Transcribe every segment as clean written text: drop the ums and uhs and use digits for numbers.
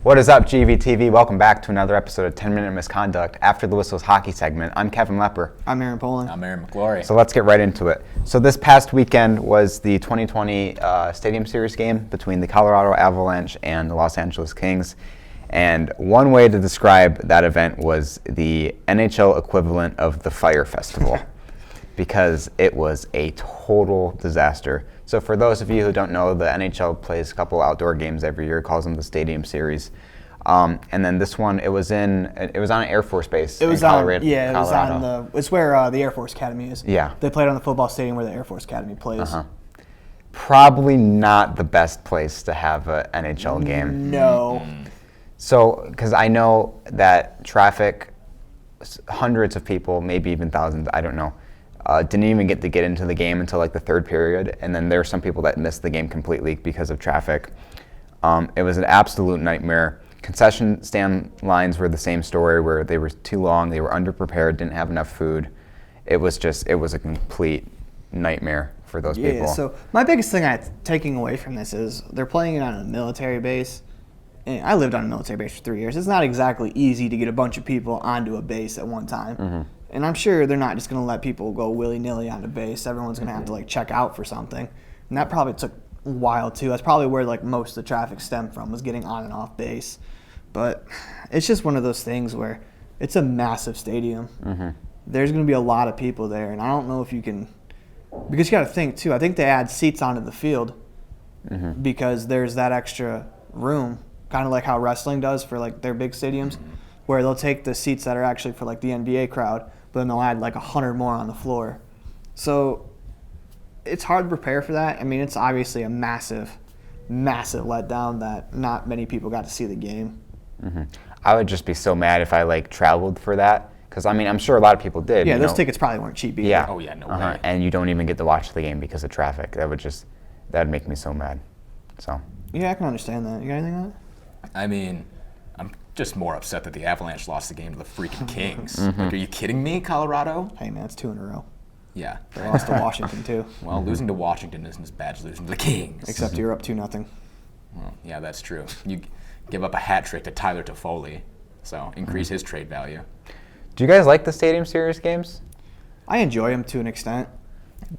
What is up, GVTV? Welcome back to another episode of 10 Minute Misconduct After the Whistles Hockey segment. I'm Kevin Lepper. I'm Aaron Poland. I'm Aaron McClorey. So let's get right into it. So this past weekend was the 2020 Stadium Series game between the Colorado Avalanche and the Los Angeles Kings. And one way to describe that event was the NHL equivalent of the Fire Festival because it was a total disaster. So for those of you who don't know, the NHL plays a couple outdoor games every year, calls them the Stadium Series. And then this one, it was on an Air Force base in Colorado. It's where the Air Force Academy is. Yeah. They played on the football stadium where the Air Force Academy plays. Probably not the best place to have an NHL game. No. So, because I know that traffic, hundreds of people, maybe even thousands, I don't know, didn't even get into the game until like the third period, and then there are some people that missed the game completely because of traffic. It was an absolute nightmare. Concession stand lines were the same story, where they were too long, they were underprepared, didn't have enough food. It was a complete nightmare for those people. Yeah, so my biggest thing I'm taking away from this is they're playing it on a military base. And I lived on a military base for 3 years. It's not exactly easy to get a bunch of people onto a base at one time. And I'm sure they're not just going to let people go willy-nilly on the base. Everyone's going to have to check out for something. And that probably took a while too. That's probably where most of the traffic stemmed from, was getting on and off base. But it's just one of those things where it's a massive stadium. There's going to be a lot of people there, and I don't know if you can, because you got to think too. I think they add seats onto the field because there's that extra room, kind of like how wrestling does for their big stadiums, where they'll take the seats that are actually for the NBA crowd, but then they'll add 100 more on the floor. So it's hard to prepare for that. I mean, it's obviously a massive, massive letdown that not many people got to see the game. I would just be so mad if I traveled for that, because I'm sure a lot of people did. Yeah, those tickets probably weren't cheap either. Yeah. Oh yeah, no way. And you don't even get to watch the game because of traffic. That'd make me so mad. So. Yeah, I can understand that. You got anything on it? I mean, I'm just more upset that the Avalanche lost the game to the freaking Kings. Are you kidding me, Colorado? Hey man, it's 2 in a row. Yeah. They lost to Washington too. Well, losing to Washington isn't as bad as losing to the Kings. Except you're up 2-0. Well, yeah, that's true. You give up a hat trick to Tyler Toffoli, so increase his trade value. Do you guys like the Stadium Series games? I enjoy them to an extent.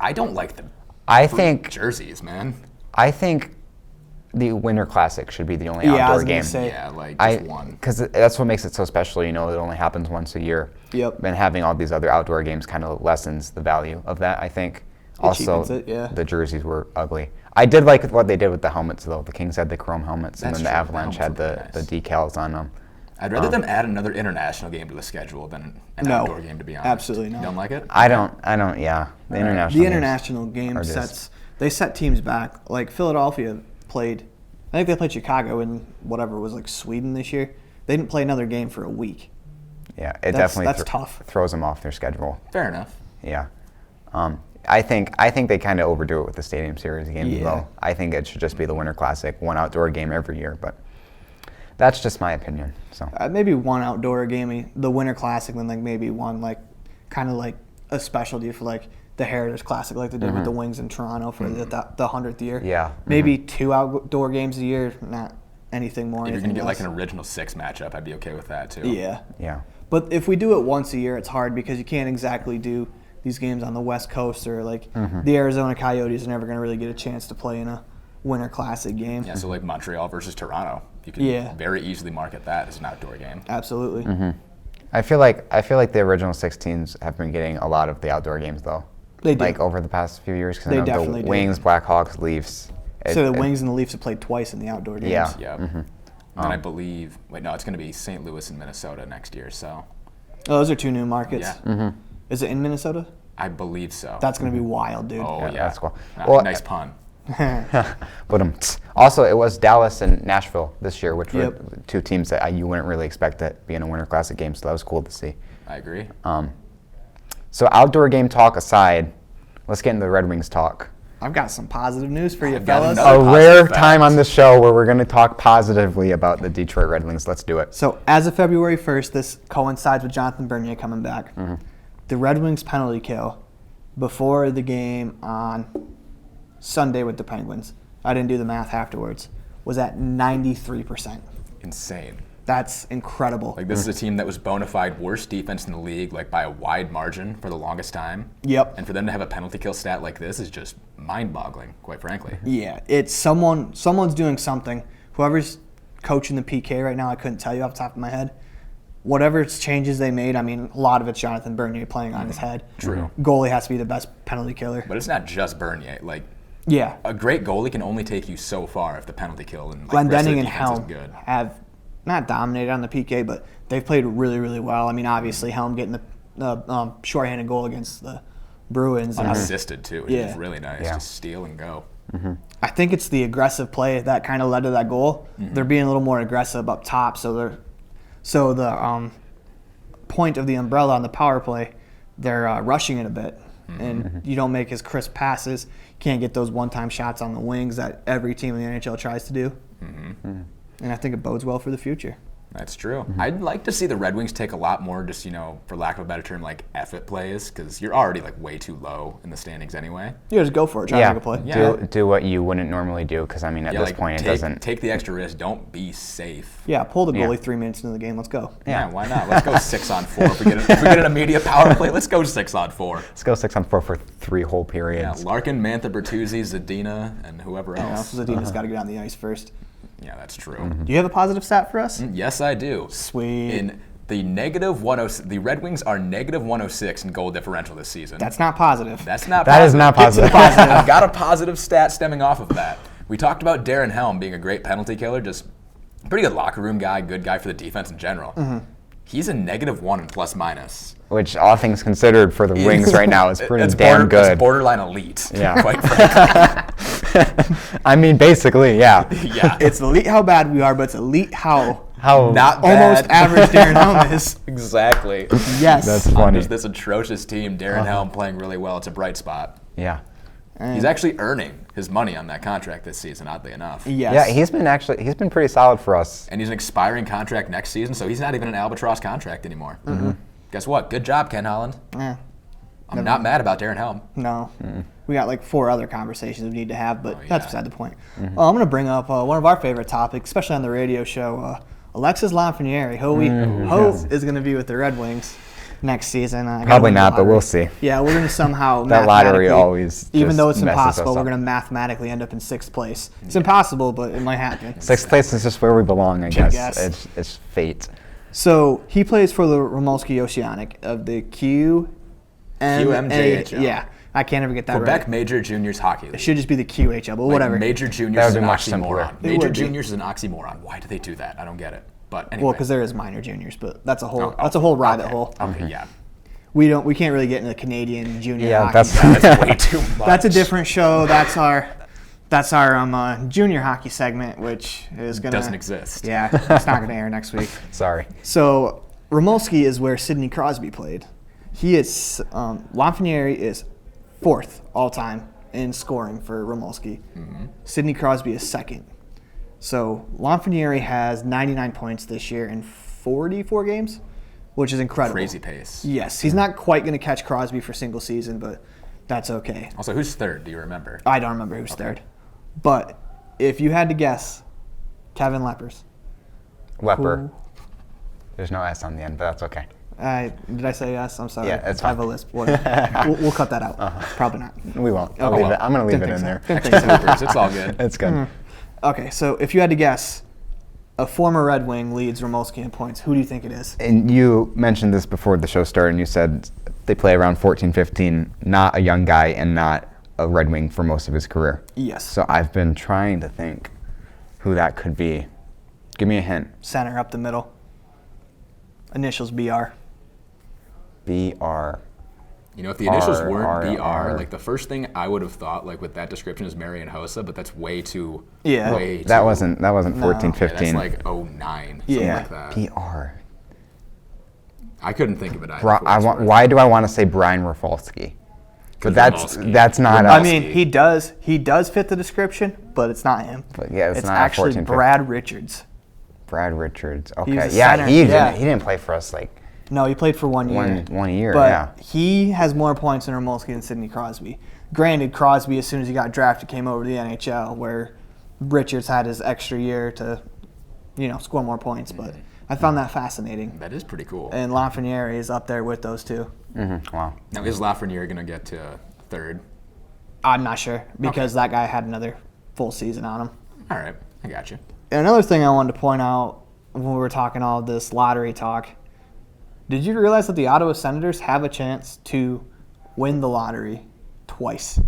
I don't like the jerseys, man. I think the Winter Classic should be the only outdoor game. Just one. Because that's what makes it so special. It only happens once a year. Yep. And having all these other outdoor games kind of lessens the value of that, I think. The jerseys were ugly. I did like what they did with the helmets, though. The Kings had the chrome helmets, and then the Avalanche had the decals on them. I'd rather them add another international game to the schedule than an outdoor game, to be honest. Absolutely not. You don't like it? I don't, yeah. The international game set teams back. Like Philadelphia I think they played Chicago in whatever was Sweden this year. They didn't play another game for a week. Yeah, that's tough. Throws them off their schedule. Fair enough. Yeah. I think they kind of overdo it with the Stadium Series games, though. I think it should just be the Winter Classic, one outdoor game every year, but that's just my opinion. So maybe one outdoor game, the Winter Classic, then maybe one kind of a specialty for the Heritage Classic, like they did with the Wings in Toronto for the 100th year. Yeah. Maybe 2 outdoor games a year, not anything more. If you're going to get an original 6 matchup, I'd be okay with that too. Yeah. Yeah. But if we do it once a year, it's hard because you can't exactly do these games on the West Coast, or the Arizona Coyotes are never going to really get a chance to play in a Winter Classic game. Yeah, so Montreal versus Toronto, you can very easily market that as an outdoor game. Absolutely. I feel like the original 6 teams have been getting a lot of the outdoor games, though. They do. Over the past few years, because they definitely the Wings, Blackhawks, Leafs. So the Wings and the Leafs have played twice in the outdoor games. Yeah. Yeah. And I believe, it's going to be St. Louis and Minnesota next year. So. Oh, those are 2 new markets. Yeah. Is it in Minnesota? I believe so. That's going to be wild, dude. Oh, yeah. That's cool. Nice pun. But also, it was Dallas and Nashville this year, which were 2 teams that you wouldn't really expect to be in a Winter Classic game, so that was cool to see. I agree. So outdoor game talk aside, let's get into the Red Wings talk. I've got some positive news for you, fellas. A rare time on this show where we're going to talk positively about the Detroit Red Wings. Let's do it. So as of February 1st, this coincides with Jonathan Bernier coming back. The Red Wings penalty kill before the game on Sunday with the Penguins, I didn't do the math afterwards, was at 93%. insane. That's incredible. Like, this is a team that was bona fide worst defense in the league, like by a wide margin for the longest time. Yep. And for them to have a penalty kill stat like this is just mind-boggling, quite frankly. Yeah, it's someone's doing something. Whoever's coaching the PK right now, I couldn't tell you off the top of my head. Whatever changes they made, I mean, a lot of it's Jonathan Bernier playing on his head. True. Goalie has to be the best penalty killer. But it's not just Bernier. Like, Yeah. a great goalie can only take you so far if the penalty kill and Glenn rest of Denning the and defense is Helm good. have not dominated on the PK, but they've played really, really well. I mean, obviously, Helm getting the shorthanded goal against the Bruins. Unassisted, too, which Yeah. is really nice. Yeah. Just steal and go. I think it's the aggressive play that kind of led to that goal. They're being a little more aggressive up top, so the point of the umbrella on the power play, they're rushing it a bit, and you don't make as crisp passes. Can't get those one-time shots on the wings that every team in the NHL tries to do. And I think it bodes well for the future. That's true. I'd like to see the Red Wings take a lot more, just, for lack of a better term, like effort plays, because you're already like way too low in the standings anyway. You just go for it. Try to make a play. Yeah. Do what you wouldn't normally do, because I mean, at this point, it doesn't. Take the extra risk. Don't be safe. Yeah, pull the goalie 3 minutes into the game. Let's go. Yeah, why not? Let's go 6-on-4. If we get an immediate power play, let's go 6-on-4. Let's go 6-on-4 for 3 whole periods. Yeah, Larkin, Mantha, Bertuzzi, Zadina, and whoever else. Zadina's got to get on the ice first. Yeah, that's true. Do you have a positive stat for us? Yes, I do. Sweet. In the -106, the Red Wings are -106 in goal differential this season. That's not positive. That's not. That is not positive. I've got a positive stat stemming off of that. We talked about Darren Helm being a great penalty killer, just pretty good locker room guy, good guy for the defense in general. He's a -1 in plus minus. Which, all things considered, for the Wings right now is pretty damn good. It's borderline elite. Yeah. Quite frankly. I mean, basically, yeah. Yeah. It's elite how bad we are, but it's elite how Not almost bad. average Darren Helm is. Exactly. Yes. That's funny. There's this atrocious team, Darren Helm playing really well. It's a bright spot. Yeah. He's actually earning his money on that contract this season, oddly enough. Yes. Yeah, he's been pretty solid for us. And he's an expiring contract next season, so he's not even an albatross contract anymore. Guess what? Good job, Ken Holland. Yeah. I'm not mad about Darren Helm. No. We got like 4 other conversations we need to have, but yeah. that's beside the point. Well, I'm going to bring up one of our favorite topics, especially on the radio show. Alexis Lafreniere, Ho is going to be with the Red Wings next season. Probably not, but we'll see. Yeah, we're going to somehow That lottery mathematically- always even just though it's messes us impossible, we're up. going to mathematically end up in 6th place. It's impossible, but it might happen. 6th place is just where we belong, I guess. guess. It's fate. So he plays for the Rimouski Oceanic of the QMJHL. Yeah, I can't ever get that Quebec right. Major Juniors Hockey League. It should just be the QHL, but whatever. Major That Juniors would is be an much simpler. oxymoron. It Major would be. Juniors is an oxymoron. Why do they do that? I don't get it. But anyway. Well, because there is minor juniors, but that's a whole rabbit hole. Okay, yeah. We can't really get into Canadian junior Yeah, hockey. That's way too much. That's a different show. That's our junior hockey segment, which is gonna Doesn't exist. Yeah, it's not gonna air next week. Sorry. So Rimouski is where Sidney Crosby played. He is Lafreniere is 4th all time in scoring for Rimouski. Sidney Crosby is 2nd. So Lafreniere has 99 points this year in 44 games, which is incredible. Crazy pace. Yes, he's not quite going to catch Crosby for single season, but that's okay. Also, who's 3rd? Do you remember? I don't remember who's 3rd. But if you had to guess, Kevin Leppers. Lepper. There's no S on the end, but that's okay. Did I say yes? I'm sorry. Yeah, it's I have a fine. lisp. We'll cut that out. Probably not. We won't. Okay. I'm going to leave it Didn't in think there. so. Didn't think so. Extra bloopers. It's all good. It's good. Okay, so if you had to guess, a former Red Wing leads Rimouski in points. Who do you think it is? And you mentioned this before the show started, and you said they play around 14, 15, not a young guy and not a Red Wing for most of his career. Yes. So I've been trying to think who that could be. Give me a hint. Center up the middle. Initials BR. BR. You know, if the initials R, weren't R. BR, like the first thing I would have thought, like with that description, is Marian Hossa, but that's way too. Yeah. Way That too, wasn't 14, Yeah, 15. that's like 09. Yeah. Something like that. BR. I couldn't think of it either. Why do I want to say Brian Rafalski? But Rimouski. that's not I us. mean, he does fit the description, but it's not him. But yeah, it's not actually 14, Brad Richards. Brad Richards. He's Okay. a Yeah, center. he Yeah. didn't play for us like No, he played for 1 year. one year. But yeah. he has more points in Rimouski than Sidney Crosby. Granted, Crosby, as soon as he got drafted, came over to the NHL, where Richards had his extra year to score more points. But I found that fascinating. That is pretty cool. And Lafreniere is up there with those two. Wow. Now, is Lafreniere going to get to third? I'm not sure because that guy had another full season on him. All right, I got you. And another thing I wanted to point out when we were talking all this lottery talk, did you realize that the Ottawa Senators have a chance to win the lottery twice?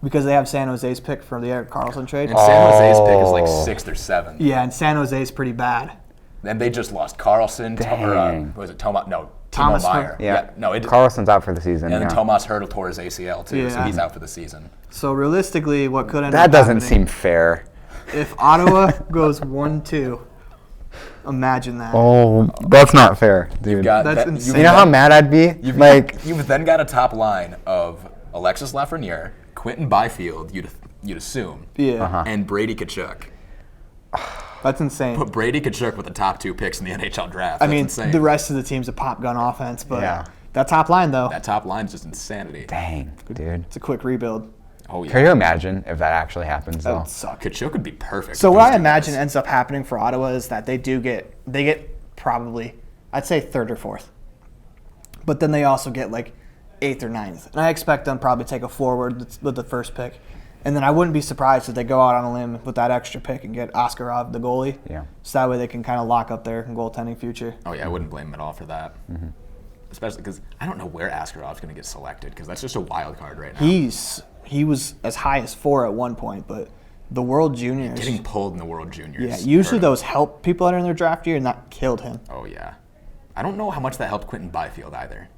Because they have San Jose's pick for the Erik Karlsson trade. And San Jose's pick is like 6th or 7th. Yeah, and San Jose's pretty bad. And they just lost Karlsson. Was it Thomas? No, Timo Meier. Yeah. No, Karlsson's out for the season. And then Tomas Hertl tore his ACL too, so he's out for the season. So realistically, what could end That up doesn't happening, seem fair. if Ottawa goes 1-2, imagine that. Oh, that's not fair, dude. That's insane. You know how mad I'd be? You've then got a top line of Alexis Lafreniere, Quentin Byfield, you'd assume, Yeah. and Brady Tkachuk. That's insane. Put Brady Tkachuk with the top 2 picks in the NHL draft. I That's mean, insane. the rest of the team's a pop gun offense, but Yeah. that top line, though, That top line is just insanity. Dang, dude. it's a quick rebuild. Oh yeah. Can you imagine if that actually happens, That though? would suck. Tkachuk would be perfect. So with what those I two imagine guys. ends up happening for Ottawa is that they get probably, I'd say 3rd or 4th. But then they also get like 8th or 9th. And I expect them probably take a forward with the first pick. And then I wouldn't be surprised if they go out on a limb with that extra pick and get Askarov, the goalie. Yeah. So that way they can kind of lock up their goaltending future. Oh yeah, I wouldn't blame him at all for that. Especially because I don't know where Askarov's going to get selected because that's just a wild card right now. He was as high as 4 at one point, but the World Juniors. Getting pulled in the World Juniors. Yeah, usually hurt him. those help people that are in their draft year, and that killed him. Oh yeah. I don't know how much that helped Quentin Byfield either.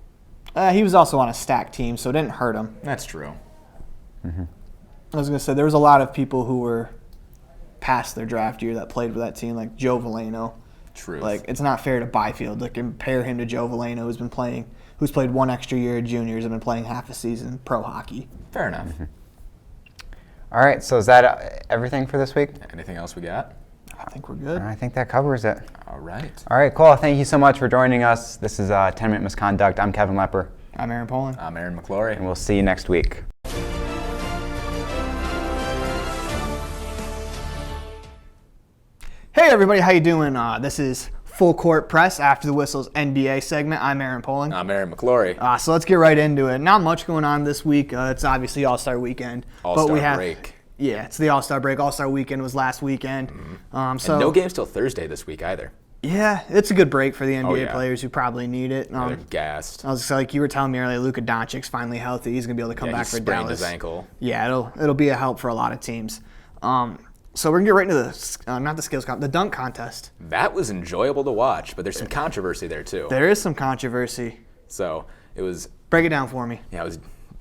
He was also on a stacked team, so it didn't hurt him. That's true. I was going to say, there was a lot of people who were past their draft year that played for that team, like Joe Veleno. True. Like, it's not fair to Byfield to compare him to Joe Veleno, who's played 1 extra year at juniors and been playing half a season pro hockey. Fair enough. All right, so is that everything for this week? Anything else we got? I think we're good. I think that covers it. All right. All right, cool. Thank you so much for joining us. This is 10 Minute Misconduct. I'm Kevin Lepper, I'm Aaron Poland. I'm Aaron McClorey. and we'll see you next week. Hey everybody, how you doing? This is Full Court Press After the Whistles NBA segment. I'm Aaron Poland. I'm Aaron McClorey. So let's get right into it. Not much going on this week. It's obviously All-Star Weekend. All-Star break. Yeah, it's the All-Star break. All-Star Weekend was last weekend. And no games till Thursday this week either. Yeah, it's a good break for the NBA yeah. players who probably need it. They're gassed. I was like you were telling me earlier, Luka Doncic's finally healthy. He's gonna be able to come back he for sprained Dallas. his ankle. Yeah, it'll be a help for a lot of teams. So we're gonna get right into the dunk contest. That was enjoyable to watch, but there's some controversy there too. There is some controversy. So it was. Break it down for me. Yeah, it was.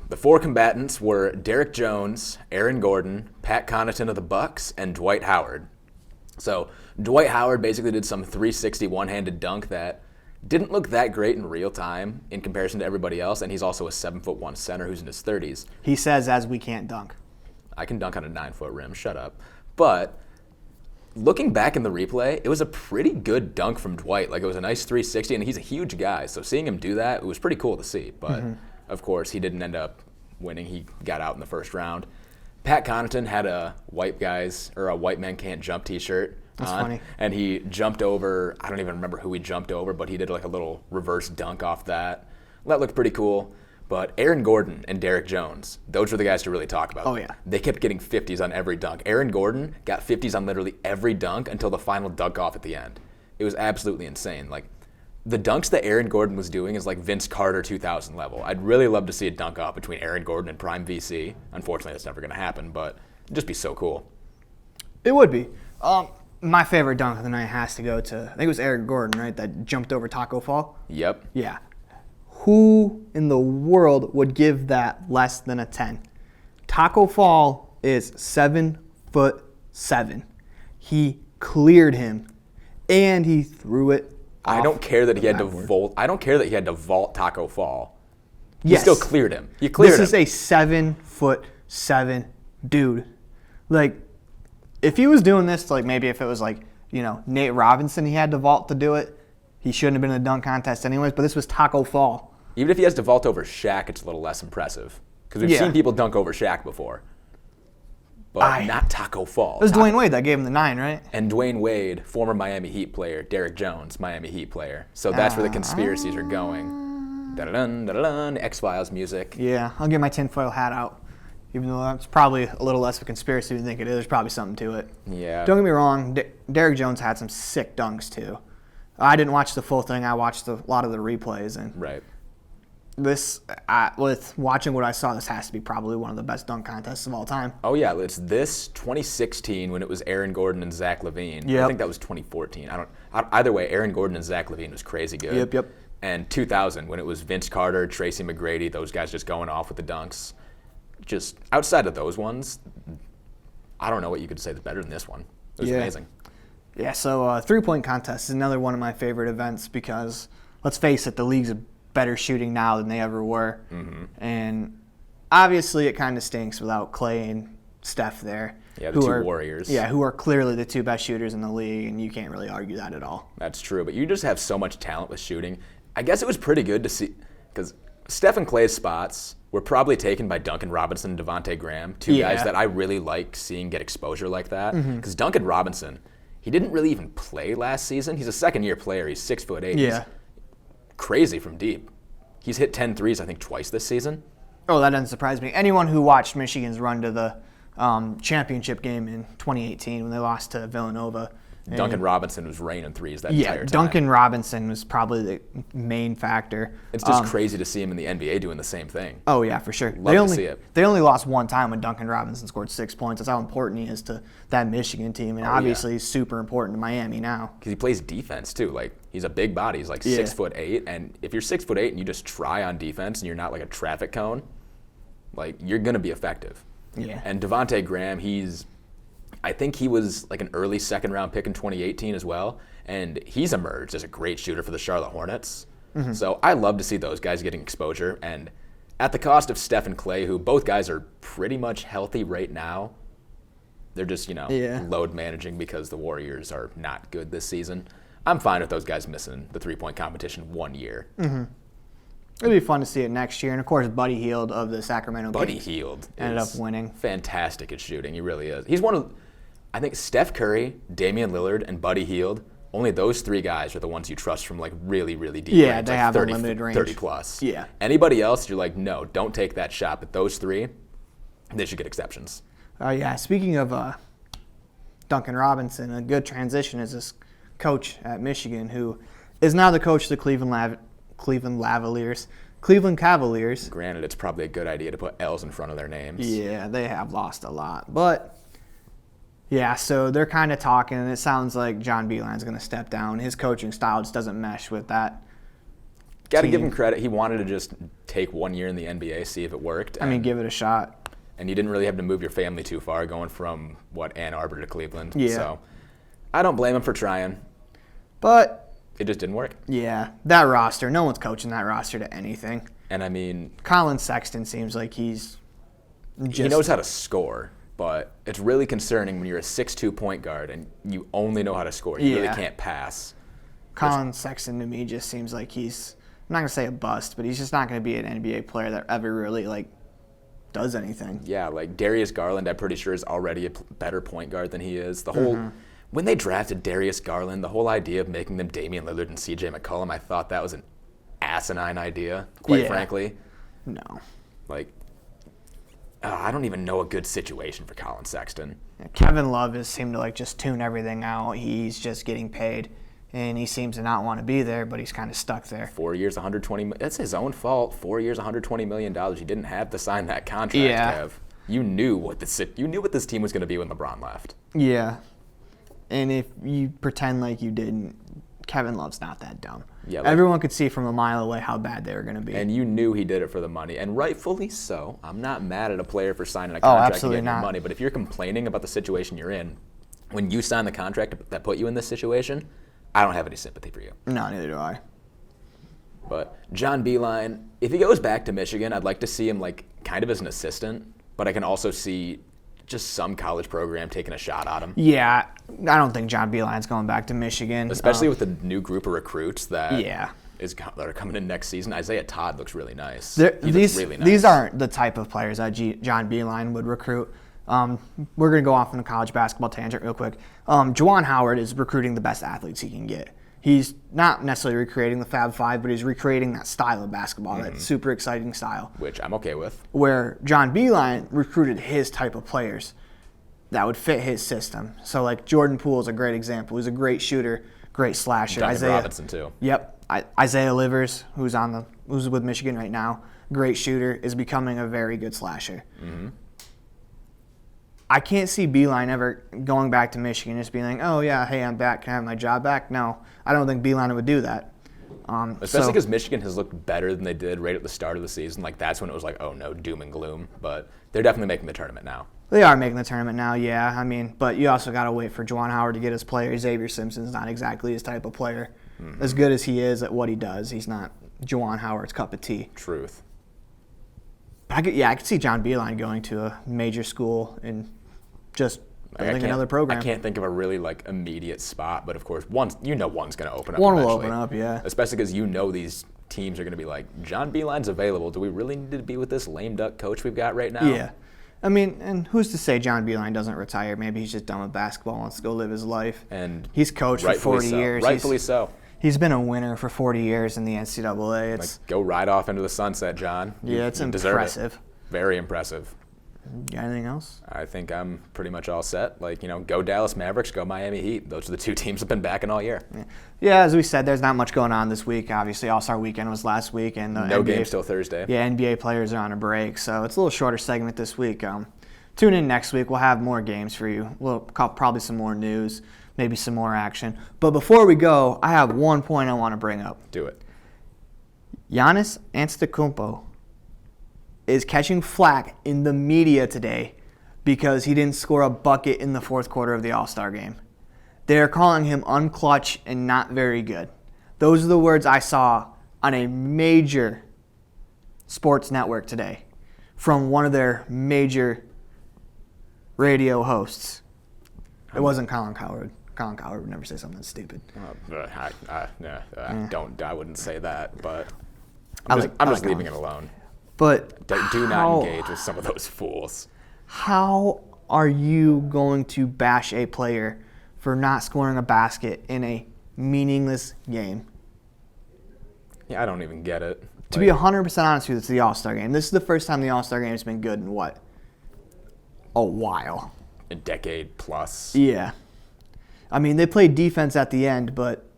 The 4 combatants were Derek Jones, Aaron Gordon, Pat Connaughton of the Bucks, and Dwight Howard. So Dwight Howard basically did some 360 one-handed dunk that didn't look that great in real time in comparison to everybody else, and he's also a 7'1" center who's in his 30s. He says, as we can't dunk. I can dunk on a 9-foot rim, shut up. But looking back in the replay, it was a pretty good dunk from Dwight. Like, it was a nice 360, and he's a huge guy, so seeing him do that, it was pretty cool to see. But, of course, he didn't end up winning. He got out in the first round. Pat Connaughton had a white man can't jump t-shirt That's on, funny. and he jumped over, I don't even remember who he jumped over, but he did like a little reverse dunk off that. That looked pretty cool. But Aaron Gordon and Derek Jones, those were the guys to really talk about. Oh, yeah. They kept getting 50s on every dunk. Aaron Gordon got 50s on literally every dunk until the final dunk off at the end. It was absolutely insane. Like, the dunks that Aaron Gordon was doing is like Vince Carter 2000 level. I'd really love to see a dunk off between Aaron Gordon and Prime VC. Unfortunately, that's never going to happen, but it'd just be so cool. It would be. My favorite dunk of the night has to go to, I think it was Aaron Gordon, right, that jumped over Taco Fall? Yep. Yeah. Who in the world would give that less than a 10? Taco Fall is 7'7". He cleared him, and he threw it I don't care that he had to backward. vault. I don't care that he had to vault Taco Fall. He Yes. still cleared him. He cleared him. This is a 7'7" dude. Like, if he was doing this, like maybe if it was like, Nate Robinson, he had to vault to do it. He shouldn't have been in the dunk contest anyways, but this was Taco Fall. Even if he has to vault over Shaq, it's a little less impressive. Because we've Yeah. seen people dunk over Shaq before. but not Taco Fall. It was Dwayne Wade that gave him the 9, right? And Dwayne Wade, former Miami Heat player. Derek Jones, Miami Heat player. So that's where the conspiracies are going. Da-da-dun, da-da-dun, X-Files music. Yeah, I'll get my tinfoil hat out. Even though it's probably a little less of a conspiracy than you think it is, there's probably something to it. Yeah. Don't get me wrong, Derek Jones had some sick dunks too. I didn't watch the full thing. I watched a lot of the replays, and Right. this, with watching what I saw, this has to be probably one of the best dunk contests of all time. Oh, yeah. It's this 2016 when it was Aaron Gordon and Zach LaVine. Yep. I think that was 2014. Either way, Aaron Gordon and Zach LaVine was crazy good. Yep. And 2000 when it was Vince Carter, Tracy McGrady, those guys just going off with the dunks. Just outside of those ones, I don't know what you could say that's better than this one. It was amazing. Yeah, so three-point contest is another one of my favorite events because, let's face it, the league's better shooting now than they ever were. Mm-hmm. And obviously it kind of stinks without Clay and Steph there. Yeah, the two Warriors. Yeah, who are clearly the two best shooters in the league, and you can't really argue that at all. That's true, but you just have so much talent with shooting. I guess it was pretty good to see, because Steph and Clay's spots were probably taken by Duncan Robinson and Devontae Graham, two guys that I really like seeing get exposure like that. Because Duncan Robinson, he didn't really even play last season. He's a second-year player. He's 6'8". Yeah. He's crazy from deep. He's hit 10 threes, I think, twice this season. Oh, that doesn't surprise me. Anyone who watched Michigan's run to the championship game in 2018 when they lost to Villanova. Duncan Robinson was raining threes that entire time. Duncan Robinson was probably the main factor. It's just crazy to see him in the NBA doing the same thing. Oh, yeah, for sure. Love to see it. They only lost one time when Duncan Robinson scored 6 points. That's how important he is to that Michigan team. And obviously he's super important to Miami now. Because he plays defense, too. Like, he's a big body. He's like 6'8". And if you're 6'8" and you just try on defense and you're not like a traffic cone, like, you're going to be effective. Yeah. And Devontae Graham, I think he was like an early second-round pick in 2018 as well, and he's emerged as a great shooter for the Charlotte Hornets. So I love to see those guys getting exposure, and at the cost of Steph and Clay, who both guys are pretty much healthy right now. They're just, load managing because the Warriors are not good this season. I'm fine with those guys missing the three-point competition 1 year. It'll be fun to see it next year. And, of course, Buddy Hield of the Sacramento Kings Hield ended up winning. Fantastic at shooting. He really is. He's one of, I think, Steph Curry, Damian Lillard, and Buddy Hield, only those three guys are the ones you trust from, like, really, really deep Yeah, range, they like have 30, a limited range. 30 plus. Yeah. Anybody else, you're like, no, don't take that shot. But those three, they should get exceptions. Speaking of Duncan Robinson, a good transition is this coach at Michigan who is now the coach of the Cleveland Cavaliers. Granted, it's probably a good idea to put L's in front of their names. Yeah, they have lost a lot. But, yeah, so they're kind of talking, and it sounds like John Beilein's going to step down. His coaching style just doesn't mesh with that. Got to give him credit. He wanted to just take 1 year in the NBA, see if it worked. Give it a shot. And you didn't really have to move your family too far, going from, Ann Arbor to Cleveland. Yeah. So I don't blame him for trying. But it just didn't work. Yeah, that roster, no one's coaching that roster to anything. And Colin Sexton seems like he knows how to score, but it's really concerning when you're a 6'2" point guard and you only know how to score. You really can't pass. Colin Sexton to me just seems like he's, I'm not going to say a bust, but he's just not going to be an NBA player that ever really does anything. Yeah, like Darius Garland, I'm pretty sure is already a better point guard than he is. The whole when they drafted Darius Garland, the whole idea of making them Damian Lillard and CJ McCollum, I thought that was an asinine idea, quite frankly. No. I don't even know a good situation for Colin Sexton. Kevin Love has seemed to just tune everything out. He's just getting paid, and he seems to not want to be there, but he's kind of stuck there. 4 years, $120. That's his own fault. 4 years, $120 million. You didn't have to sign that contract, Kev. You knew what this team was going to be when LeBron left. Yeah. And if you pretend like you didn't, Kevin Love's not that dumb. Yeah, everyone could see from a mile away how bad they were going to be. And you knew he did it for the money, and rightfully so. I'm not mad at a player for signing a contract and getting the money, but if you're complaining about the situation you're in, when you sign the contract that put you in this situation, I don't have any sympathy for you. No, neither do I. But John Beilein, if he goes back to Michigan, I'd like to see him kind of as an assistant, but I can also see just some college program taking a shot at him. Yeah, I don't think John Beilein's going back to Michigan. Especially with the new group of recruits that are coming in next season. Isaiah Todd looks really nice. These aren't the type of players that John Beilein would recruit. We're going to go off on a college basketball tangent real quick. Juwan Howard is recruiting the best athletes he can get. He's not necessarily recreating the Fab Five, but he's recreating that style of basketball, that super exciting style. Which I'm okay with. Where John Beilein recruited his type of players that would fit his system. So, like, Jordan Poole is a great example. He's a great shooter, great slasher. Duncan Robinson, too. Yep. Isaiah Livers, who's with Michigan right now, great shooter, is becoming a very good slasher. Mm-hmm. I can't see Beilein ever going back to Michigan and just being like, oh, yeah, hey, I'm back. Can I have my job back? No, I don't think Beilein would do that. Especially because Michigan has looked better than they did right at the start of the season. Like, that's when it was like, oh, no, doom and gloom. But they're definitely making the tournament now. They are making the tournament now, yeah. I mean, but you also got to wait for Juwan Howard to get his player. Xavier Simpson's not exactly his type of player. Mm-hmm. As good as he is at what he does, he's not Juwan Howard's cup of tea. Truth. I could see John Beilein going to a major school and just building another program. I can't think of a really immediate spot, but of course, one's going to open up. One eventually. will open up, yeah. Especially because these teams are going to be like, John Beilein's available. Do we really need to be with this lame duck coach we've got right now? Yeah. I mean, and who's to say John Beilein doesn't retire? Maybe he's just done with basketball, wants to go live his life. And he's coached for 40 years. Rightfully so. He's been a winner for 40 years in the NCAA. Go right off into the sunset, John. It's impressive. Very impressive. Got anything else? I think I'm pretty much all set. Go Dallas Mavericks, go Miami Heat. Those are the two teams that have been backing all year. Yeah, as we said, there's not much going on this week. Obviously, All-Star Weekend was last week. And no games till Thursday. Yeah, NBA players are on a break, so it's a little shorter segment this week. Tune in next week. We'll have more games for you. We'll probably some more news, maybe some more action. But before we go, I have one point I want to bring up. Do it. Giannis Antetokounmpo is catching flack in the media today because he didn't score a bucket in the fourth quarter of the All-Star game. They're calling him unclutch and not very good. Those are the words I saw on a major sports network today from one of their major radio hosts. It wasn't Colin Cowherd. Colin Cowherd would never say something that's stupid. I wouldn't say that, but I'm just leaving it alone. But do not engage with some of those fools. How are you going to bash a player for not scoring a basket in a meaningless game? Yeah, I don't even get it. To be 100% honest with you, it's the All-Star game. This is the first time the All-Star game has been good in what? A while. A decade plus. Yeah. I mean, they played defense at the end, but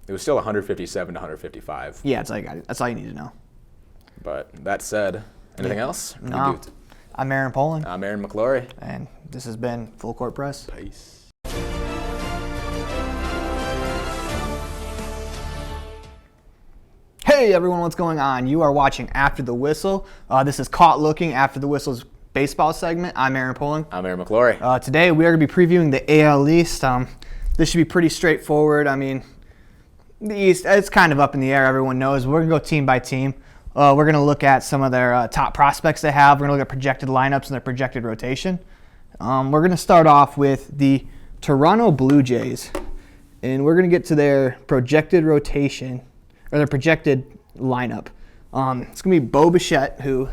it was still 157 to 155. Yeah, that's all you need to know. But that said, anything else? No. I'm Aaron Poling. I'm Aaron McClorey. And this has been Full Court Press. Peace. Hey everyone, what's going on? You are watching After the Whistle. This is Caught Looking, After the Whistle's baseball segment. I'm Aaron Poling. I'm Aaron McClorey. Today we are going to be previewing the AL East. This should be pretty straightforward. I mean, the East, it's kind of up in the air. Everyone knows. We're going to go team by team. We're going to look at some of their top prospects they have. We're going to look at projected lineups and their projected rotation. We're going to start off with the Toronto Blue Jays. And we're going to get to their projected rotation, or their projected lineup. It's going to be Bo Bichette, who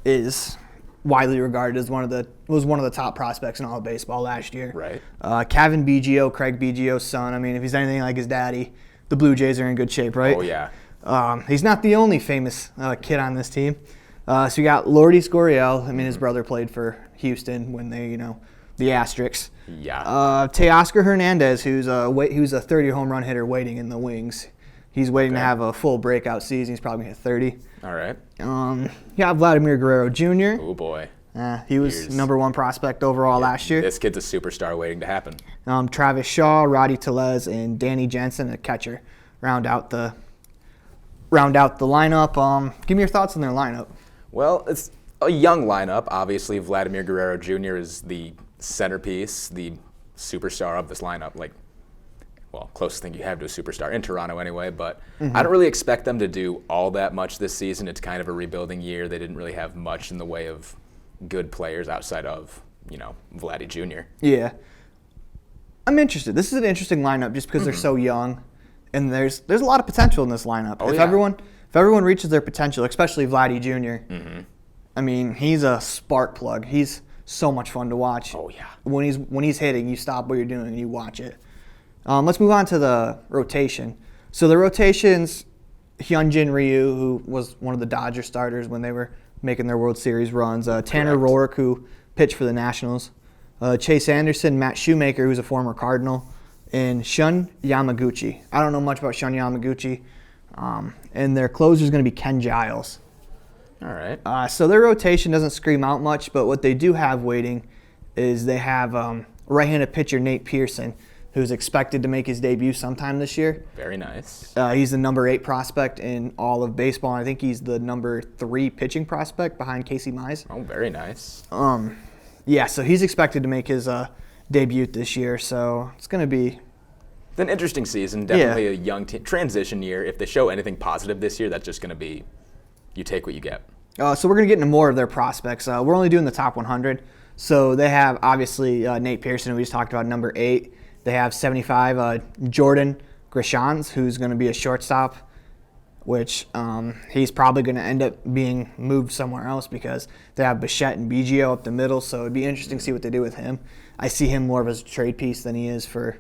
is widely regarded as was one of the top prospects in all of baseball last year. Right. Kevin Biggio, Craig Biggio's son. I mean, if he's anything like his daddy, the Blue Jays are in good shape, right? Oh, yeah. He's not the only famous kid on this team. So you got Lourdes Gurriel. I mean, his brother played for Houston when they, the Asterix. Yeah. Teoscar Hernandez, who's a 30 home run hitter waiting in the wings. He's waiting to have a full breakout season. He's probably going to hit 30. All right. You got Vladimir Guerrero Jr. Oh, boy. He was number one prospect overall last year. This kid's a superstar waiting to happen. Travis Shaw, Roddy Tellez, and Danny Jensen, a catcher, round out the lineup. Give me your thoughts on their lineup. Well, it's a young lineup. Obviously, Vladimir Guerrero Jr. is the centerpiece, the superstar of this lineup. Closest thing you have to a superstar in Toronto anyway, but I don't really expect them to do all that much this season. It's kind of a rebuilding year. They didn't really have much in the way of good players outside of, Vladdy Jr. Yeah. I'm interested. This is an interesting lineup just because they're so young, and there's a lot of potential in this lineup. If everyone reaches their potential, especially Vladdy Jr., I mean, he's a spark plug. He's so much fun to watch. Oh, yeah. When he's hitting, you stop what you're doing and you watch it. Let's move on to the rotation. So the rotations, Hyunjin Ryu, who was one of the Dodger starters when they were making their World Series runs. Tanner Roark, who pitched for the Nationals. Chase Anderson, Matt Shoemaker, who's a former Cardinal. And Shun Yamaguchi. I don't know much about Shun Yamaguchi. And their closer is going to be Ken Giles. All right. So their rotation doesn't scream out much, but what they do have waiting is they have right-handed pitcher Nate Pearson, who's expected to make his debut sometime this year. Very nice. He's the number 8 prospect in all of baseball. I think he's the number 3 pitching prospect behind Casey Mize. Oh, very nice. Yeah, so he's expected to make his debut this year, so it's going to be an interesting season. Definitely a young team. Transition year. If they show anything positive this year, that's just going to be you take what you get. So we're going to get into more of their prospects. We're only doing the top 100. So they have, obviously, Nate Pearson, who we just talked about, number 8. They have 75, Jordan Grishans, who's going to be a shortstop, which he's probably going to end up being moved somewhere else because they have Bichette and Biggio up the middle, so it'd be interesting to see what they do with him. I see him more of as a trade piece than he is for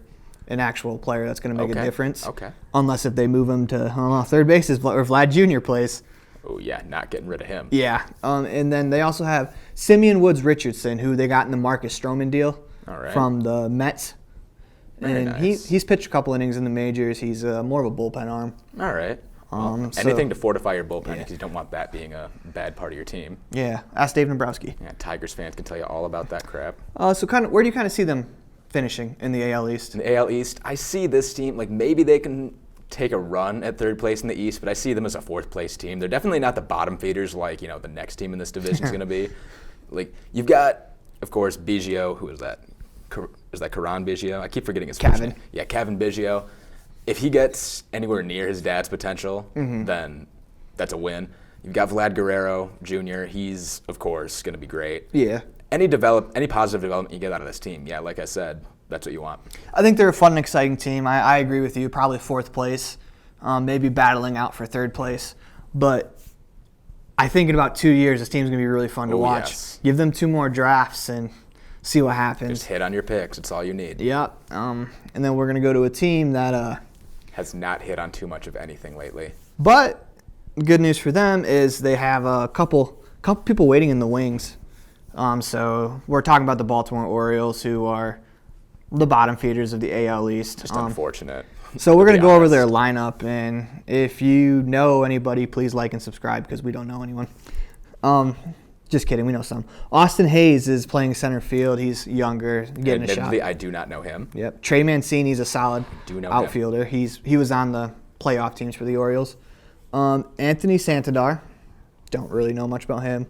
an actual player that's going to make a difference. Okay. Unless if they move him to, I don't know, third base or Vlad Jr. plays. Oh, yeah, not getting rid of him. Yeah. And then they also have Simeon Woods Richardson, who they got in the Marcus Stroman deal from the Mets. Very nice. He's pitched a couple innings in the majors. He's more of a bullpen arm. All right. Anything to fortify your bullpen because you don't want that being a bad part of your team. Yeah. Ask Dave Dombrowski. Yeah, Tigers fans can tell you all about that crap. So where do you kind of see them finishing in the AL East? In the AL East, I see this team, like maybe they can take a run at third place in the East, but I see them as a fourth place team. They're definitely not the bottom feeders like, the next team in this division is going to be. Like, you've got, of course, Biggio. Who is that? Is that Karan Biggio? I keep forgetting his first name. Yeah, Kevin Biggio. If he gets anywhere near his dad's potential, then that's a win. You've got Vlad Guerrero Jr. He's, of course, going to be great. Yeah. Any positive development you get out of this team, yeah, like I said, that's what you want. I think they're a fun and exciting team. I agree with you. Probably fourth place, maybe battling out for third place. But I think in about 2 years, this team's going to be really fun to watch. Yes. Give them 2 more drafts and see what happens. Just hit on your picks. It's all you need. Yep. And then we're going to go to a team that has not hit on too much of anything lately. But good news for them is they have a couple people waiting in the wings. So we're talking about the Baltimore Orioles, who are the bottom feeders of the AL East. Just unfortunate. So we're going to go over their lineup, and if you know anybody, please like and subscribe because we don't know anyone. Just kidding, we know some. Austin Hayes is playing center field. He's younger, getting a shot. I do not know him. Yep. Trey Mancini's a solid outfielder. Him. He was on the playoff teams for the Orioles. Anthony Santadar, don't really know much about him.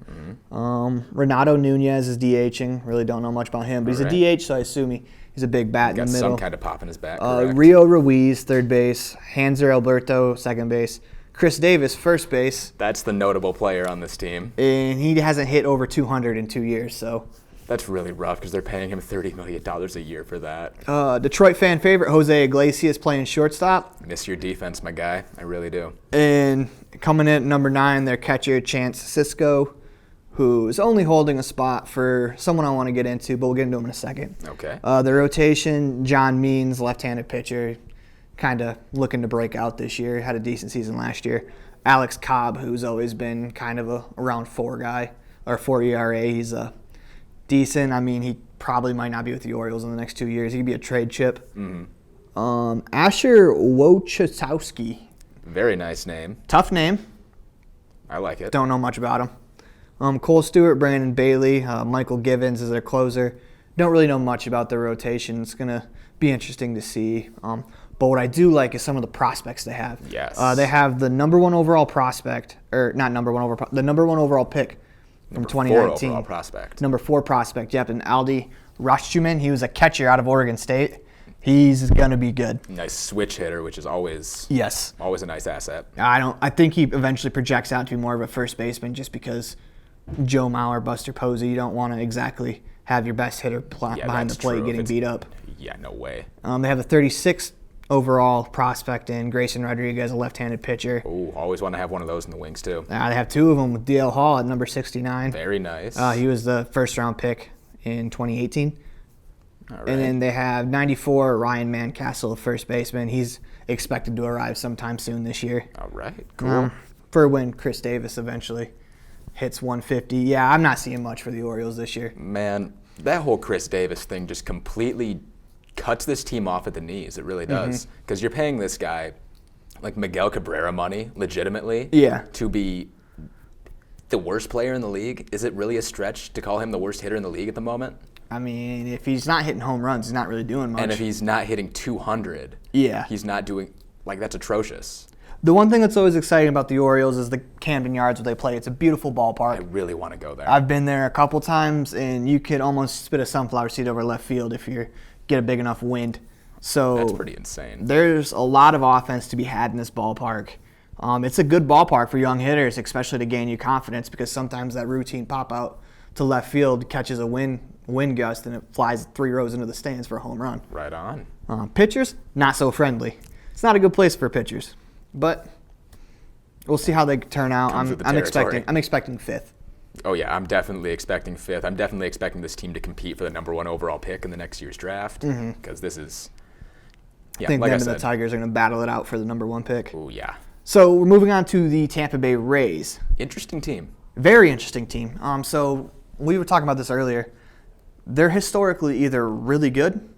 Renato Nunez is DHing. Really don't know much about him, but he's a DH, so I assume he's a big bat in the middle. Got some kind of pop in his back. Rio Ruiz, third base. Hanser Alberto, second base. Chris Davis, first base. That's the notable player on this team. And he hasn't hit over 200 in 2 years, so. That's really rough because they're paying him $30 million a year for that. Detroit fan favorite, Jose Iglesias, playing shortstop. Miss your defense, my guy. I really do. And coming in at number 9, their catcher, Chance Sisco, who is only holding a spot for someone I want to get into, but we'll get into him in a second. Okay. The rotation, John Means, left-handed pitcher, kind of looking to break out this year. Had a decent season last year. Alex Cobb, who's always been kind of a around 4 guy, or 4 ERA. He's decent. I mean, he probably might not be with the Orioles in the next 2 years. He could be a trade chip. Asher Wojciechowski. Very nice name. Tough name. I like it. Don't know much about him. Cole Stewart, Brandon Bailey, Michael Givens is their closer. Don't really know much about their rotation. It's going to be interesting to see. But what I do like is some of the prospects they have. Yes. They have the number 1 overall prospect, or not number 1 overall, the number 1 overall pick from 2019. Number 4 overall prospect. Number 4 prospect, yep. And Aldi Rashtuman, he was a catcher out of Oregon State. He's going to be good. Nice switch hitter, which is always a nice asset. I think he eventually projects out to be more of a first baseman just because Joe Mauer, Buster Posey, you don't want to exactly have your best hitter behind the plate getting beat up. Yeah, no way. They have the 36th overall prospect in Grayson Rodriguez, a left-handed pitcher. Oh, always want to have one of those in the wings too. They have 2 of them with DL Hall at number 69. Very nice. He was the first-round pick in 2018. All right. And then they have 94 Ryan Mancastle, first baseman. He's expected to arrive sometime soon this year. All right. Cool. For when Chris Davis eventually hits 150. Yeah, I'm not seeing much for the Orioles this year. Man, that whole Chris Davis thing just completely cuts this team off at the knees. It really does. Because you're paying this guy like Miguel Cabrera money, legitimately, to be the worst player in the league. Is it really a stretch to call him the worst hitter in the league at the moment? I mean, if he's not hitting home runs, he's not really doing much. And if he's not hitting 200, he's not doing, like, that's atrocious. The one thing that's always exciting about the Orioles is the Camden Yards where they play. It's a beautiful ballpark. I really want to go there. I've been there a couple times, and you could almost spit a sunflower seed over left field if you get a big enough wind. So that's pretty insane. There's a lot of offense to be had in this ballpark. It's a good ballpark for young hitters, especially to gain you confidence, because sometimes that routine pop out to left field catches a wind gust and it flies 3 rows into the stands for a home run. Right on. Pitchers, not so friendly. It's not a good place for pitchers, but we'll see how they turn out. I'm expecting 5th. Oh yeah, I'm definitely expecting 5th. I'm definitely expecting this team to compete for the number 1 overall pick in the next year's draft, because this is. Yeah, I think like them and the Tigers are going to battle it out for the number 1 pick. Oh yeah. So we're moving on to the Tampa Bay Rays. Interesting team. Very interesting team. So we were talking about this earlier. They're historically either really good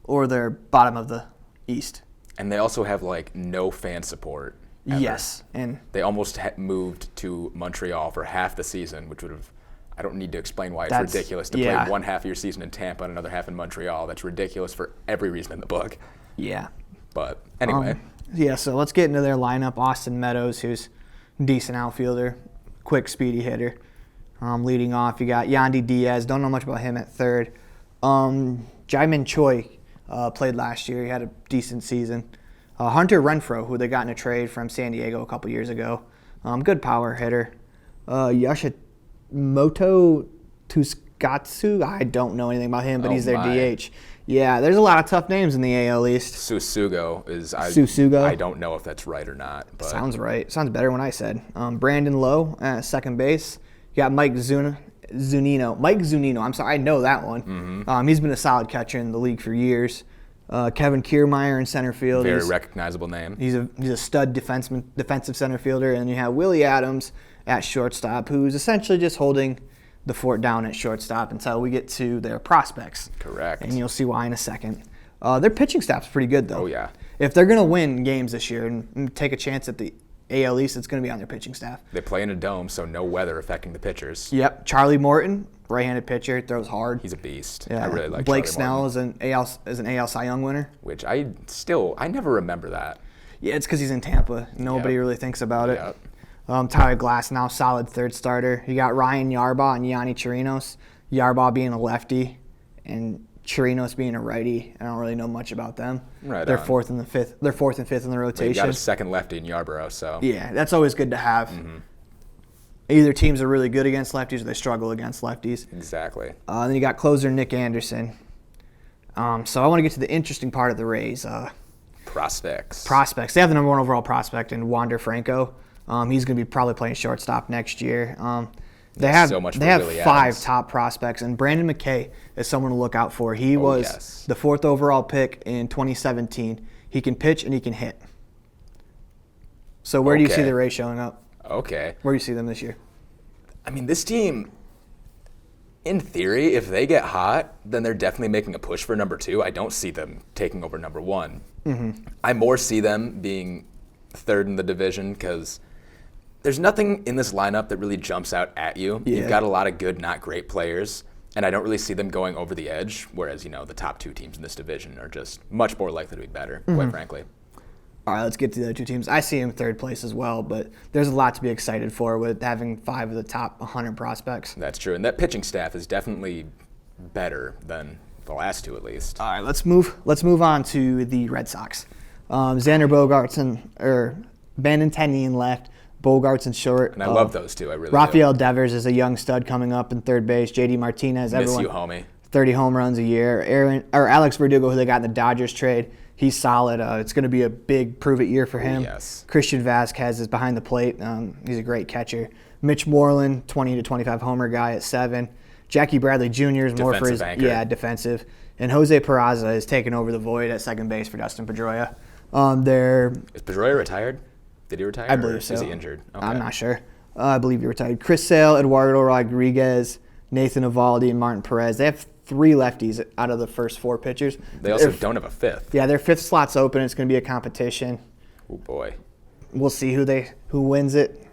or they're bottom of the East. And they also have like no fan support. Ever. Yes, and they almost moved to Montreal for half the season, which would have. I don't need to explain why it's ridiculous to play one half of your season in Tampa and another half in Montreal. That's ridiculous for every reason in the book. Yeah. But anyway. So let's get into their lineup. Austin Meadows, who's a decent outfielder, quick, speedy hitter. Leading off, you got Yandy Diaz. Don't know much about him at third. Jae-Min Choi played last year. He had a decent season. Hunter Renfroe, who they got in a trade from San Diego a couple years ago. Good power hitter. Yoshimoto Tuskatsu. I don't know anything about him, but he's their DH. Yeah, there's a lot of tough names in the AL East. Susugo is. Susugo. I don't know if that's right or not. But. Sounds right. Sounds better when I said. Brandon Lowe at second base. You got Mike Zunino. Mike Zunino. I'm sorry, I know that one. He's been a solid catcher in the league for years. Kevin Kiermaier in center field. Very recognizable name. He's a stud defensive center fielder. And you have Willie Adams at shortstop, who's essentially just holding the fort down at shortstop until we get to their prospects. Correct. And you'll see why in a second. Their pitching staff's pretty good, though. Oh, yeah. If they're going to win games this year and take a chance at the AL East, it's going to be on their pitching staff. They play in a dome, so no weather affecting the pitchers. Yep. Charlie Morton, right-handed pitcher, throws hard. He's a beast. Yeah. I really like Blake Charlie Snell Morton. is an AL Cy Young winner. Which I never remember that. Yeah, it's because he's in Tampa. Nobody really thinks about it. Yep. Tyler Glass, now solid third starter. You got Ryan Yarbrough and Yanni Chirinos. Yarbrough being a lefty and Chirinos being a righty. I don't really know much about them. Right. They're fourth and fifth in the rotation. You got a second lefty in Yarbrough, so. Yeah, that's always good to have. Either teams are really good against lefties or they struggle against lefties. Exactly. Then you got closer Nick Anderson. So I want to get to the interesting part of the Rays. Prospects. They have the number 1 overall prospect in Wander Franco. He's going to be probably playing shortstop next year. They have 5 top prospects, and Brandon McKay is someone to look out for. He was the 4th overall pick in 2017. He can pitch and he can hit. So where do you see the Rays showing up? Okay. Where do you see them this year? I mean, this team, in theory, if they get hot, then they're definitely making a push for number 2. I don't see them taking over number 1. I more see them being 3rd in the division because there's nothing in this lineup that really jumps out at you. Yeah. You've got a lot of good, not great players, and I don't really see them going over the edge, whereas, the top 2 teams in this division are just much more likely to be better, quite frankly. All right, let's get to the other 2 teams. I see them 3rd place as well, but there's a lot to be excited for with having 5 of the top 100 prospects. That's true, and that pitching staff is definitely better than the last 2 at least. All right, let's move on to the Red Sox. Xander Bogaerts and Benintendi in left, Bogarts in short. And I love those 2. I really Rafael Devers is a young stud coming up in third base. JD Martinez, Miss you, homie. 30 home runs a year. Alex Verdugo, who they got in the Dodgers trade, he's solid. It's going to be a big prove-it year for him. Yes. Christian Vasquez is behind the plate. He's a great catcher. Mitch Moreland, 20 to 25 homer guy at 7. Jackie Bradley Jr. is more for his anchor. Defensive. And Jose Peraza is taking over the void at second base for Dustin Pedroia. Is Pedroia retired? Did he retire? I believe so. Is he injured? Okay. I'm not sure. I believe he retired. Chris Sale, Eduardo Rodriguez, Nathan Eovaldi, and Martin Perez. They have 3 lefties out of the first 4 pitchers. They also don't have a 5th. Yeah, their 5th slot's open. It's going to be a competition. Oh boy. We'll see who wins it.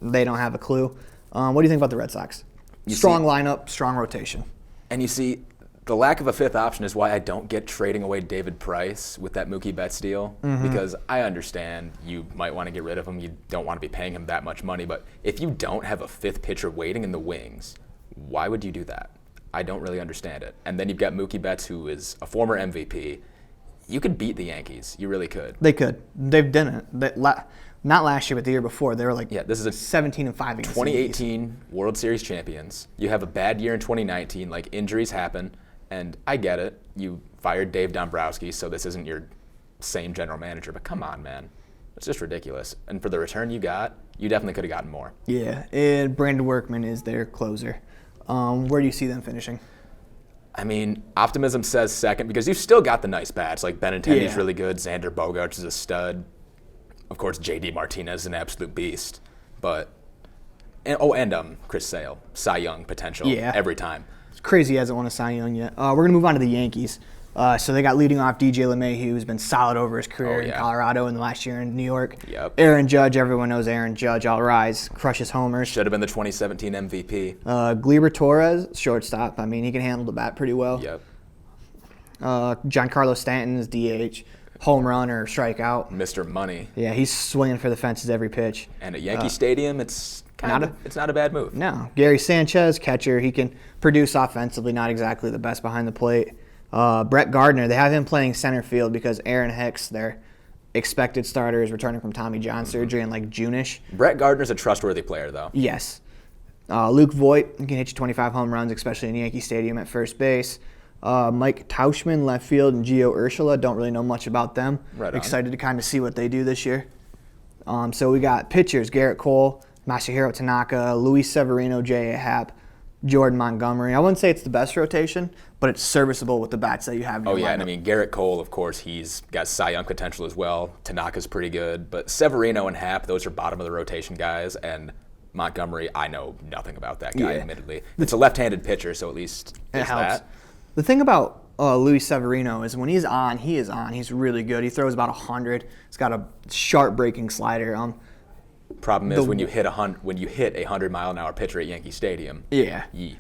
They don't have a clue. What do you think about the Red Sox? Strong lineup, strong rotation. And you see, the lack of a 5th option is why I don't get trading away David Price with that Mookie Betts deal, because I understand you might want to get rid of him. You don't want to be paying him that much money. But if you don't have a 5th pitcher waiting in the wings, why would you do that? I don't really understand it. And then you've got Mookie Betts, who is a former MVP. You could beat the Yankees. You really could. They could. They've done it. Not last year, but the year before. They were like this is a 17-5 against 2018 World Series champions. You have a bad year in 2019. Like, injuries happen. And I get it. You fired Dave Dombrowski, so this isn't your same general manager. But come on, man. It's just ridiculous. And for the return you got, you definitely could have gotten more. Yeah, and Brandon Workman is their closer. Where do you see them finishing? I mean, optimism says second because you've still got the nice bats. Like, Benintendi's really good. Xander Bogaerts is a stud. Of course, J.D. Martinez is an absolute beast. And Chris Sale. Cy Young potential every time. It's crazy he hasn't won a Cy Young yet. We're going to move on to the Yankees. So they got leading off DJ LeMahieu, who's been solid over his career in Colorado and the last year in New York. Yep. Aaron Judge, everyone knows Aaron Judge. All rise, crushes homers. Should have been the 2017 MVP. Gleyber Torres, shortstop. I mean, he can handle the bat pretty well. Yep. Giancarlo Stanton is DH. Home run or strikeout. Mr. Money. Yeah, he's swinging for the fences every pitch. And at Yankee Stadium, it's not a bad move. No. Gary Sanchez, catcher. He can produce offensively, not exactly the best behind the plate. Brett Gardner, they have him playing center field because Aaron Hicks, their expected starter, is returning from Tommy John surgery in like June-ish. Brett Gardner's a trustworthy player, though. Yes. Luke Voigt can hit you 25 home runs, especially in Yankee Stadium at first base. Mike Tauchman, left field, and Gio Urshela. Don't really know much about them. Right on. Excited to kind of see what they do this year. So we got pitchers, Garrett Cole, Masahiro Tanaka, Luis Severino, J.A. Happ, Jordan Montgomery. I wouldn't say it's the best rotation, but it's serviceable with the bats that you have in your lineup. And I mean, Garrett Cole, of course, he's got Cy Young potential as well. Tanaka's pretty good. But Severino and Happ, those are bottom of the rotation guys. And Montgomery, I know nothing about that guy, admittedly. It's a left-handed pitcher, so at least it helps. that. The thing about Luis Severino is when he's on, he is on. He's really good. He throws about 100. He's got a sharp breaking slider. Problem is when you hit a 100-mile-an-hour pitcher at Yankee Stadium. Yeah. Yee.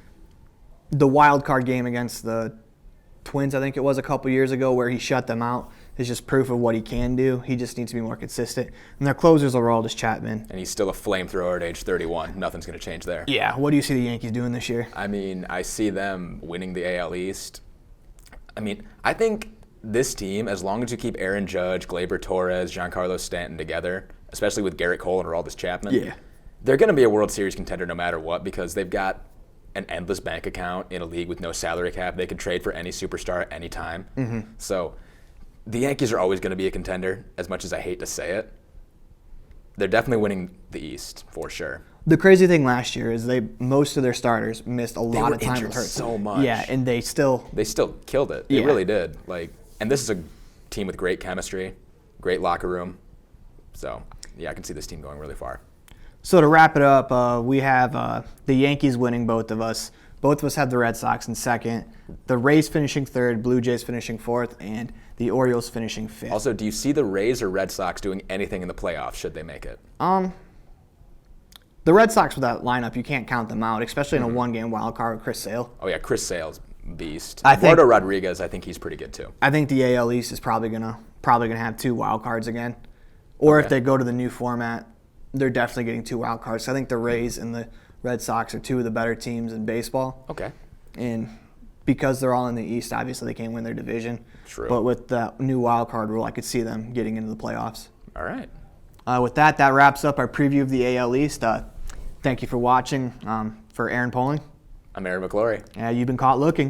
The wild card game against the Twins, I think it was a couple years ago, where he shut them out, is just proof of what he can do. He just needs to be more consistent. And their closers are Aroldis Chapman. And he's still a flamethrower at age 31. Nothing's going to change there. Yeah. What do you see the Yankees doing this year? I mean, I see them winning the AL East. I mean, I think this team, as long as you keep Aaron Judge, Gleyber Torres, Giancarlo Stanton together, especially with Garrett Cole and Aroldis Chapman, they're going to be a World Series contender no matter what because they've got an endless bank account in a league with no salary cap. They can trade for any superstar at any time. Mm-hmm. So the Yankees are always going to be a contender, as much as I hate to say it. They're definitely winning the East, for sure. The crazy thing last year is most of their starters missed a lot of time with hurt. So much. Yeah, and they still killed it. They really did. And this is a team with great chemistry, great locker room. So, yeah, I can see this team going really far. So to wrap it up, we have the Yankees winning both of us. Both of us have the Red Sox in second, the Rays finishing third, Blue Jays finishing fourth, and the Orioles finishing fifth. Also, do you see the Rays or Red Sox doing anything in the playoffs should they make it? The Red Sox with that lineup, you can't count them out, especially in a one-game wild card with Chris Sale. Oh, yeah, Chris Sale's beast. Eduardo Rodriguez, I think he's pretty good too. I think the AL East is probably gonna have 2 wild cards again. Or if they go to the new format, they're definitely getting 2 wild cards. So I think the Rays and the Red Sox are 2 of the better teams in baseball. Okay. And because they're all in the East, obviously they can't win their division. True. But with the new wild card rule, I could see them getting into the playoffs. All right. With that wraps up our preview of the AL East. Thank you for watching. For Aaron Poling. I'm Aaron McClorey. You've been caught looking.